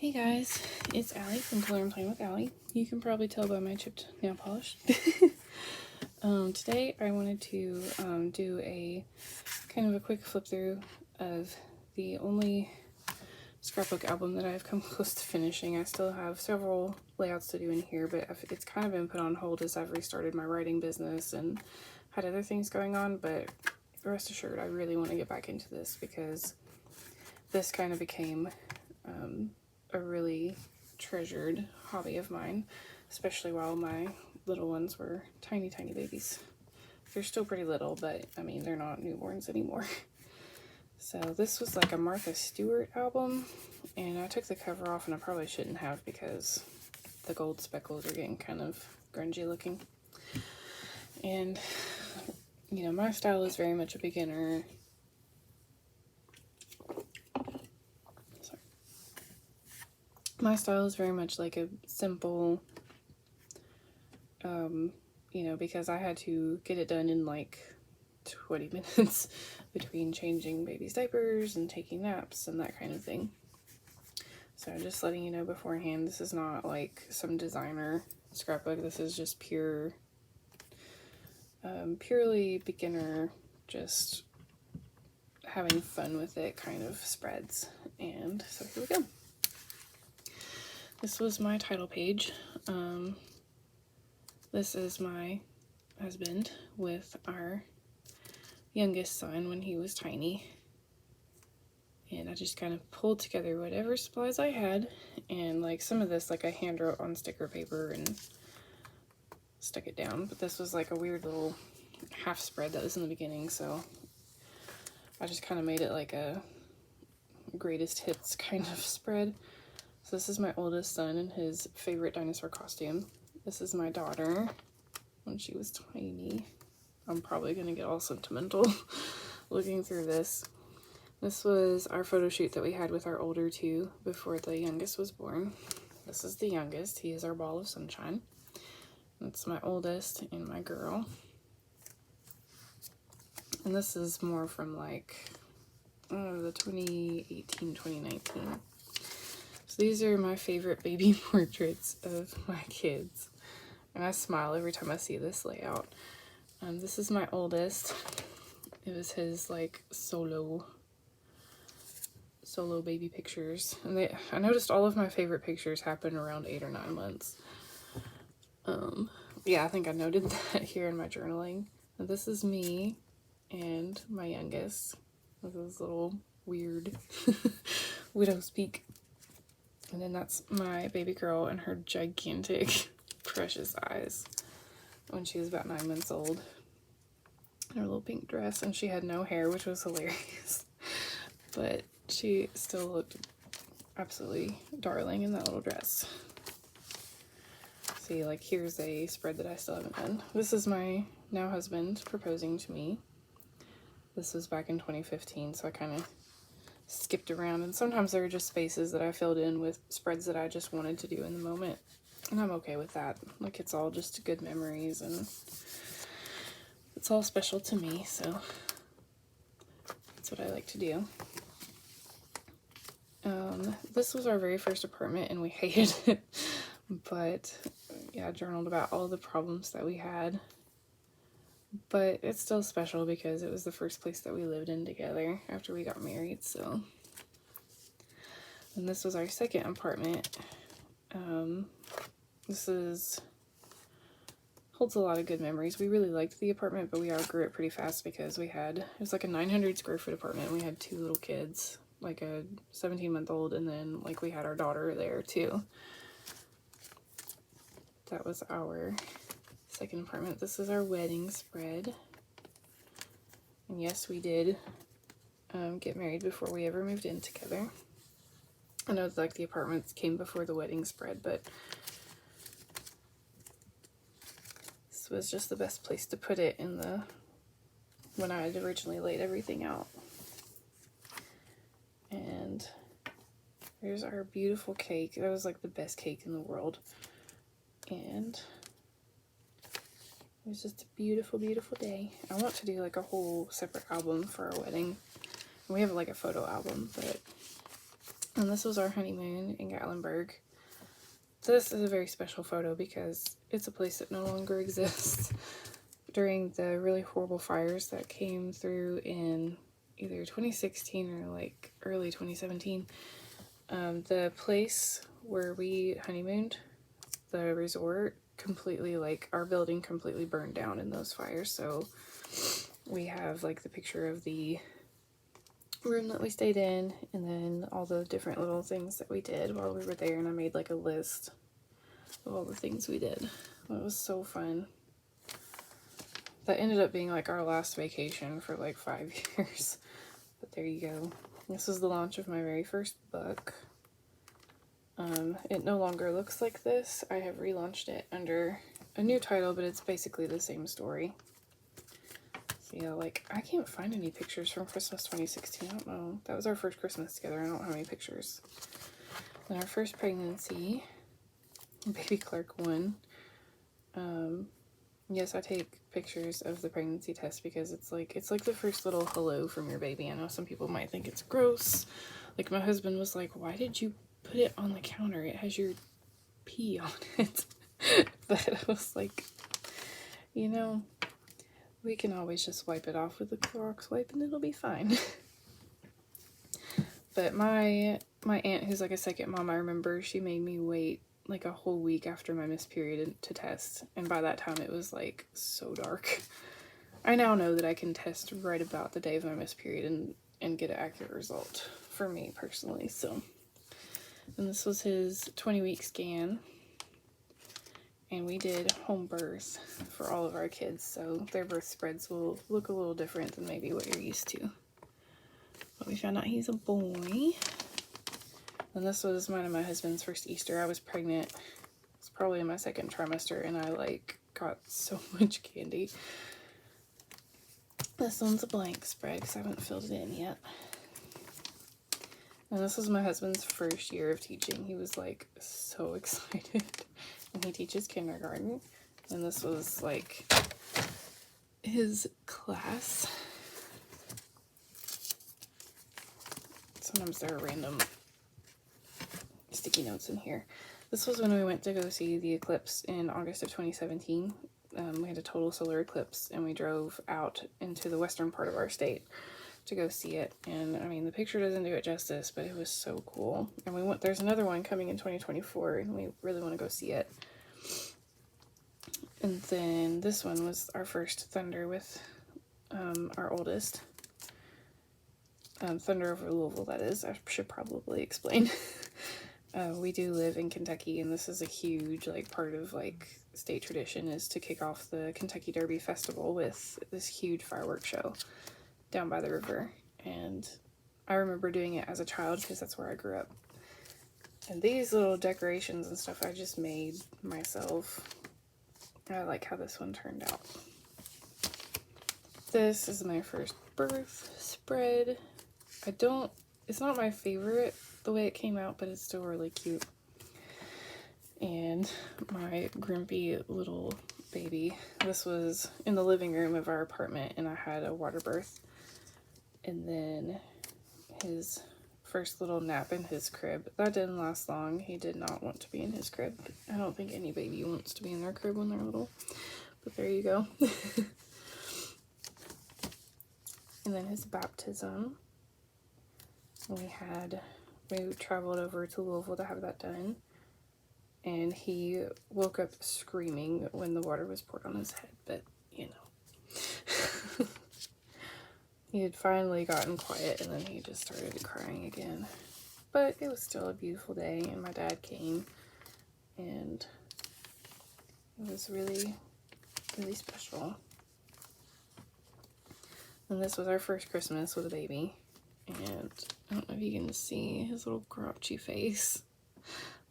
Hey guys, it's Allie from Color and Playing with Allie. You can probably tell by my chipped nail polish. Today I wanted to do a kind of a quick flip through of the only scrapbook album that I've come close to finishing. I still have several layouts to do in here, but it's kind of been put on hold as I've restarted my writing business and had other things going on, but rest assured I really want to get back into this because this kind of became a really treasured hobby of mine, especially while my little ones were tiny babies. They're still pretty little, but I mean, they're not newborns anymore. So this was like a Martha Stewart album, and I took the cover off, and I probably shouldn't have because the gold speckles are getting kind of grungy looking. And you know, my style is very much a beginner. My style is very much like a simple, you know, because I had to get it done in like 20 minutes between changing baby's diapers and taking naps and that kind of thing. So just letting you know beforehand, this is not like some designer scrapbook. This is just purely beginner, just having fun with it kind of spreads. And so here we go. This was my title page. This is my husband with our youngest son when he was tiny. And I just kind of pulled together whatever supplies I had. And like some of this, like I hand wrote on sticker paper and stuck it down. But this was like a weird little half spread that was in the beginning. So I just kind of made it like a greatest hits kind of spread. So this is my oldest son in his favorite dinosaur costume. This is my daughter when she was tiny. I'm probably going to get all sentimental looking through this. This was our photo shoot that we had with our older two before the youngest was born. This is the youngest. He is our ball of sunshine. That's my oldest and my girl. And this is more from like the 2018, 2019. So these are my favorite baby portraits of my kids. And I smile every time I see this layout. This is my oldest. It was his like solo baby pictures. And I noticed all of my favorite pictures happen around 8 or 9 months. Yeah, I think I noted that here in my journaling. And this is me and my youngest with his little weird widow's peak. And then that's my baby girl and her gigantic, precious eyes when she was about 9 months old. Her little pink dress, and she had no hair, which was hilarious. But she still looked absolutely darling in that little dress. See, like here's a spread that I still haven't done. This is my now husband proposing to me. This was back in 2015, so I kind of skipped around, and sometimes there are just spaces that I filled in with spreads that I just wanted to do in the moment, and I'm okay with that. Like it's all just good memories and it's all special to me, so that's what I like to do. This was our very first apartment and we hated it, but yeah, I journaled about all the problems that we had, but it's still special because it was the first place that we lived in together after we got married. So, and this was our second apartment. This holds a lot of good memories. We really liked the apartment, but we outgrew it pretty fast because it was like a 900 square foot apartment, and we had 2 little kids, like a 17-month-old, and then like we had our daughter there too. That was our second apartment. This is our wedding spread. And yes, we did get married before we ever moved in together. I know like the apartments came before the wedding spread, but this was just the best place to put it when I had originally laid everything out. And here's our beautiful cake. That was like the best cake in the world. And it was just a beautiful, beautiful day. I want to do like a whole separate album for our wedding. We have like a photo album, but And this was our honeymoon in Gatlinburg. This is a very special photo because it's a place that no longer exists. During the really horrible fires that came through in either 2016 or like early 2017, the place where we honeymooned, the resort, completely, like, our building completely burned down in those fires. So we have like the picture of the room that we stayed in, and then all the different little things that we did while we were there, and I made like a list of all the things we did. It was so fun. That ended up being like our last vacation for like 5 years. But there you go. This was the launch of my very first book. It no longer looks like this. I have relaunched it under a new title, but it's basically the same story. So yeah, like, I can't find any pictures from Christmas 2016. I don't know. That was our first Christmas together. I don't have any pictures. Then our first pregnancy, baby Clark 1. Yes, I take pictures of the pregnancy test because it's like the first little hello from your baby. I know some people might think it's gross. Like, my husband was like, why did you put it on the counter? It has your pee on it. But I was like, you know, we can always just wipe it off with a Clorox wipe and it'll be fine. But my aunt, who's like a second mom, I remember she made me wait like a whole week after my missed period to test, and by that time it was like so dark. I now know that I can test right about the day of my missed period and get an accurate result for me personally. So, and this was his 20-week scan, and we did home birth for all of our kids, so their birth spreads will look a little different than maybe what you're used to. But we found out he's a boy. And this was mine and my husband's first Easter. I was pregnant. It's probably in my second trimester, and I like got so much candy. This one's a blank spread because I haven't filled it in yet. And this was my husband's first year of teaching. He was like so excited. And he teaches kindergarten. And this was like his class. Sometimes there are random sticky notes in here. This was when we went to go see the eclipse in August of 2017. We had a total solar eclipse, and we drove out into the western part of our state to go see it. And I mean, the picture doesn't do it justice, but it was so cool. And we went, there's another one coming in 2024, and we really want to go see it. And then this one was our first thunder with our oldest. Thunder over Louisville, that is. I should probably explain. We do live in Kentucky, and this is a huge like part of like state tradition is to kick off the Kentucky Derby Festival with this huge fireworks show down by the river. And I remember doing it as a child because that's where I grew up. And these little decorations and stuff I just made myself. I like how this one turned out. This is my first birth spread. It's not my favorite the way it came out, but it's still really cute. And my grumpy little baby. This was in the living room of our apartment, and I had a water birth. And then his first little nap in his crib. That didn't last long. He did not want to be in his crib. I don't think any baby wants to be in their crib when they're little. But there you go. And then his baptism. We traveled over to Louisville to have that done, and he woke up screaming when the water was poured on his head, but you know. He had finally gotten quiet, and then he just started crying again. But it was still a beautiful day, and my dad came, and it was really, really special. And this was our first Christmas with a baby. And I don't know if you can see his little grouchy face.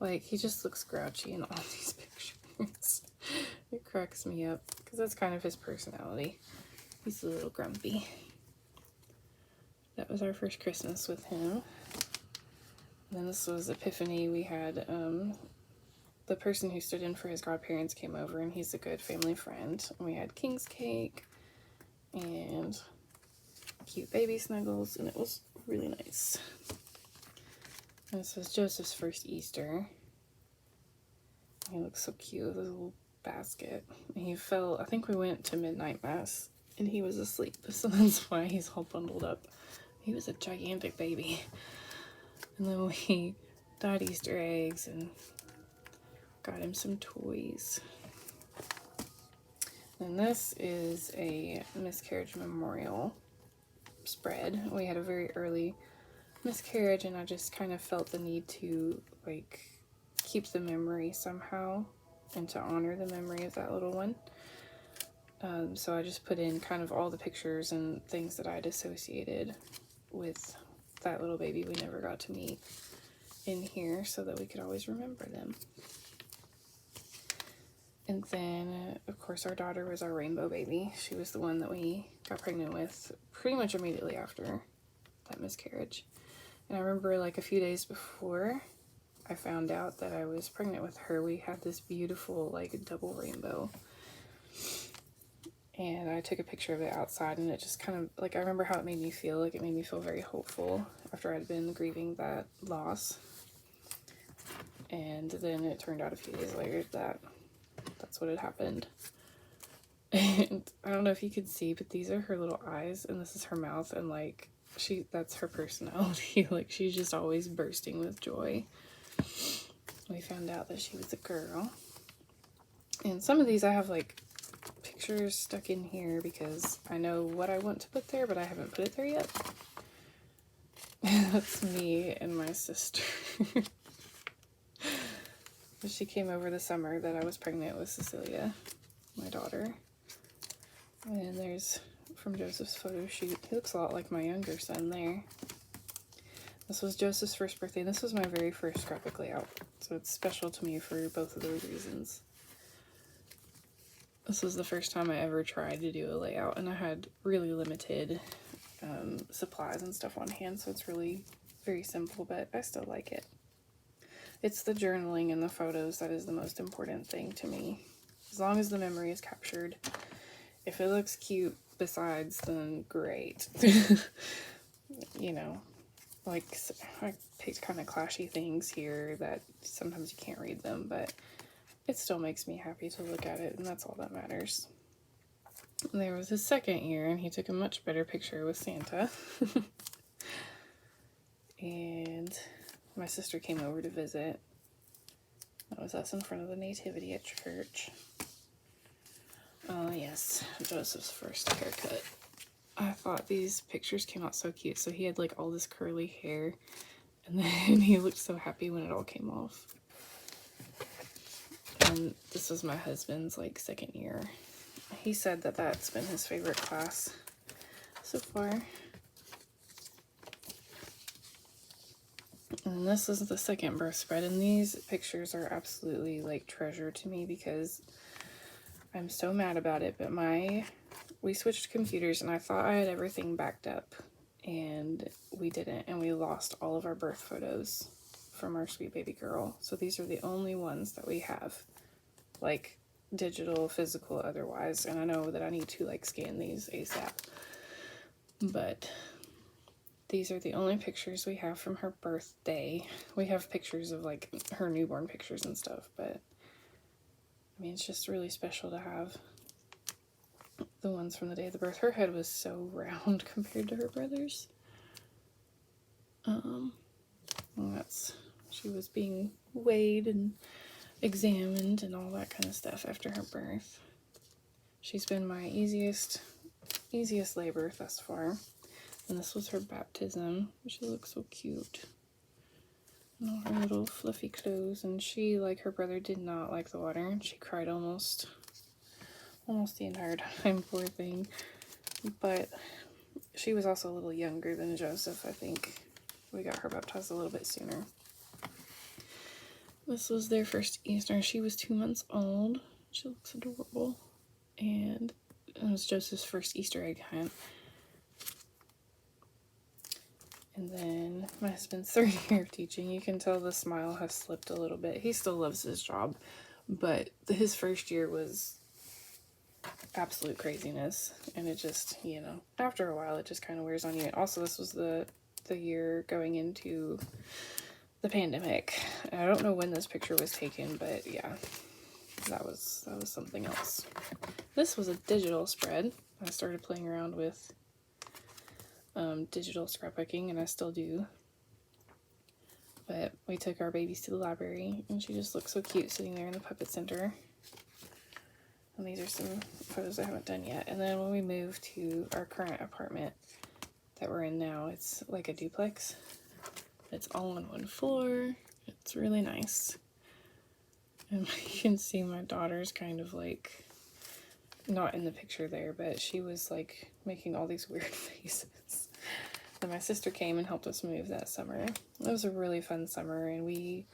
Like, he just looks grouchy in all these pictures. It cracks me up because that's kind of his personality. He's a little grumpy. That was our first Christmas with him. And then this was Epiphany. We had the person who stood in for his godparents came over, and he's a good family friend. And we had King's cake and cute baby snuggles, and it was really nice. This was Joseph's first Easter. He looks so cute with his little basket. He fell, I think we went to midnight mass and he was asleep, so that's why he's all bundled up. He was a gigantic baby. And then we dyed Easter eggs and got him some toys. And this is a miscarriage memorial spread. We had a very early miscarriage and I just kind of felt the need to like keep the memory somehow and to honor the memory of that little one. So I just put in kind of all the pictures and things that I'd associated with that little baby we never got to meet in here so that we could always remember them. And then, of course, our daughter was our rainbow baby. She was the one that we got pregnant with pretty much immediately after that miscarriage. And I remember like a few days before I found out that I was pregnant with her, we had this beautiful like double rainbow. And I took a picture of it outside and it just kind of, like, I remember how it made me feel. Like, it made me feel very hopeful after I'd been grieving that loss. And then it turned out a few days later that that's what had happened. And I don't know if you could see, but these are her little eyes and this is her mouth, and like that's her personality. Like, she's just always bursting with joy. We found out that she was a girl. And some of these I have like pictures stuck in here because I know what I want to put there, but I haven't put it there yet. That's me and my sister. She came over the summer that I was pregnant with Cecilia, my daughter. And there's from Joseph's photo shoot. He looks a lot like my younger son there. This was Joseph's first birthday. This was my very first scrapbook layout, so it's special to me for both of those reasons. This was the first time I ever tried to do a layout, and I had really limited supplies and stuff on hand, so it's really very simple, but I still like it. It's the journaling and the photos that is the most important thing to me. As long as the memory is captured. If it looks cute besides, then great. You know, like, I picked kind of clashy things here that sometimes you can't read them, but it still makes me happy to look at it, and that's all that matters. And there was his second year, and he took a much better picture with Santa. And my sister came over to visit. That was us in front of the nativity at church. Oh yes, Joseph's first haircut. I thought these pictures came out so cute. So he had like all this curly hair, and then he looked so happy when it all came off. And this was my husband's like second year. He said that that's been his favorite class so far. And this is the second birth spread, and these pictures are absolutely like treasure to me because I'm so mad about it, but we switched computers and I thought I had everything backed up, and we didn't, and we lost all of our birth photos from our sweet baby girl. So these are the only ones that we have, like digital, physical, otherwise, and I know that I need to like scan these ASAP, but these are the only pictures we have from her birthday. We have pictures of like her newborn pictures and stuff, but I mean, it's just really special to have the ones from the day of the birth. Her head was so round compared to her brother's. She was being weighed and examined and all that kind of stuff after her birth. She's been my easiest labor thus far. And this was her baptism. She looks so cute. And all her little fluffy clothes. And she, like her brother, did not like the water. And she cried almost the entire time, poor thing. But she was also a little younger than Joseph, I think. We got her baptized a little bit sooner. This was their first Easter. She was 2 months old. She looks adorable. And it was Joseph's first Easter egg hunt. And then my husband's third year of teaching. You can tell the smile has slipped a little bit. He still loves his job, but his first year was absolute craziness. And it just, you know, after a while, it just kind of wears on you. Also, this was the year going into the pandemic. I don't know when this picture was taken, but yeah, that was something else. This was a digital spread. I started playing around with digital scrapbooking, and I still do. But we took our babies to the library, and she just looks so cute sitting there in the puppet center. And these are some photos I haven't done yet. And then when we moved to our current apartment that we're in now, it's like a duplex. It's all on one floor. It's really nice. And you can see my daughter's kind of like, not in the picture there, but she was like making all these weird faces. And my sister came and helped us move that summer. It was a really fun summer, and we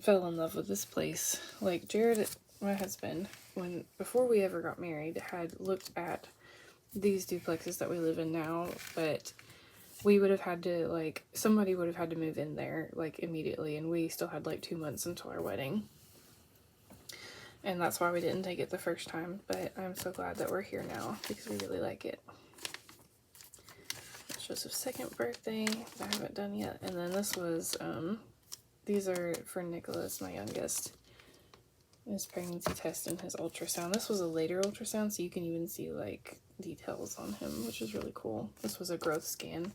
fell in love with this place. Like, Jared, my husband, before we ever got married, had looked at these duplexes that we live in now, but we would have had to, like, somebody would have had to move in there, like, immediately, and we still had, like, 2 months until our wedding. And that's why we didn't take it the first time, but I'm so glad that we're here now, because we really like it. It's Joseph's second birthday that I haven't done yet, and then this was, these are for Nicholas, my youngest, his pregnancy test and his ultrasound. This was a later ultrasound, so you can even see, like, details on him, which is really cool. This was a growth scan.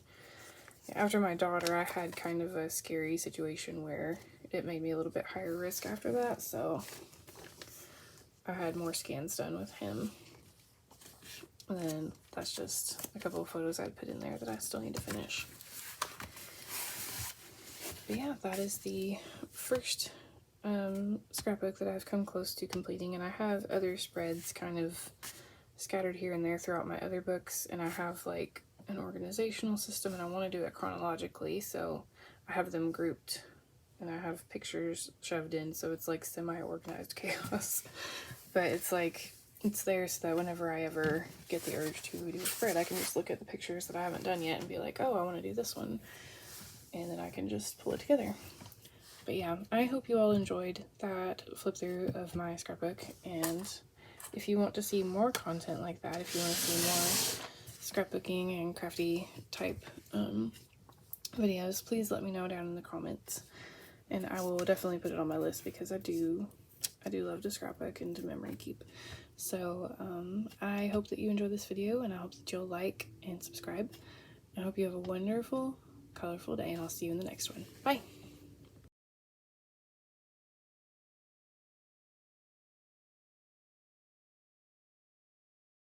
After my daughter, I had kind of a scary situation where it made me a little bit higher risk after that, so I had more scans done with him. And then that's just a couple of photos I put in there that I still need to finish. But yeah, that is the first scrapbook that I've come close to completing, and I have other spreads kind of scattered here and there throughout my other books, and I have like an organizational system, and I want to do it chronologically, so I have them grouped, and I have pictures shoved in, so it's like semi-organized chaos. But it's like, it's there so that whenever I ever get the urge to do a spread, I can just look at the pictures that I haven't done yet and be like, oh, I want to do this one, and then I can just pull it together. But yeah, I hope you all enjoyed that flip through of my scrapbook, and if you want to see more content like that, if you want to see more scrapbooking and crafty type videos, please let me know down in the comments, and I will definitely put it on my list, because I do love to scrapbook and to memory keep. So I hope that you enjoyed this video, and I hope that you'll like and subscribe. I hope you have a wonderful, colorful day, and I'll see you in the next one. Bye!